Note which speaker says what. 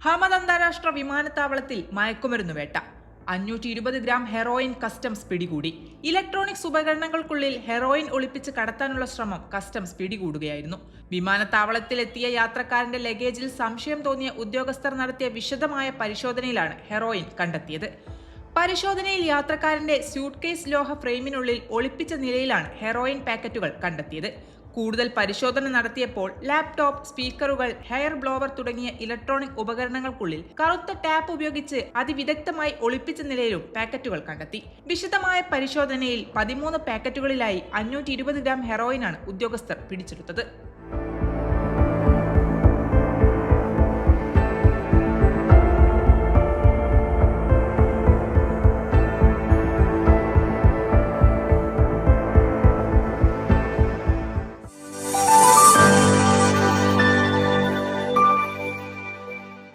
Speaker 1: Hamad അന്താരാഷ്ട്ര വിമാനത്താവളത്തിൽ മയക്കുമരുന്ന് വേട്ട. 520 ഗ്രാം ഹെറോയിൻ കസ്റ്റംസ് പിടികൂടി. ഇലക്ട്രോണിക്സ് ഉപകരണങ്ങൾക്കുള്ളിൽ ഹെറോയിൻ ഒളിപ്പിച്ച് കടത്താനുള്ള ശ്രമം കസ്റ്റംസ് പിടികൂടുകയായിരുന്നു. വിമാനത്താവളത്തിലെത്തിയ യാത്രക്കാരന്റെ ലഗേജിൽ സംശയം തോന്നിയ ഉദ്യോഗസ്ഥർ നടത്തിയ വിശദമായ പരിശോധനയിലാണ് ഹെറോയിൻ കണ്ടെത്തിയത്. പരിശോധനയിൽ യാത്രക്കാരന്റെ സ്യൂട്ട് കേസ് ലോഹ ഫ്രെയിമിനുള്ളിൽ ഒളിപ്പിച്ച നിലയിലാണ് ഹെറോയിൻ പാക്കറ്റുകൾ കണ്ടെത്തിയത്. കൂടുതൽ പരിശോധന നടത്തിയപ്പോൾ ലാപ്ടോപ്പ്, സ്പീക്കറുകൾ, ഹെയർ ബ്ലോവർ തുടങ്ങിയ ഇലക്ട്രോണിക് ഉപകരണങ്ങൾക്കുള്ളിൽ കറുത്ത ടാപ്പ് ഉപയോഗിച്ച് അതിവിദഗ്ധമായി ഒളിപ്പിച്ച നിലയിലും പാക്കറ്റുകൾ കണ്ടെത്തി. വിശദമായ പരിശോധനയിൽ 13 പാക്കറ്റുകളിലായി 520 ഗ്രാം ഹെറോയിനാണ് ഉദ്യോഗസ്ഥർ പിടിച്ചെടുത്തത്.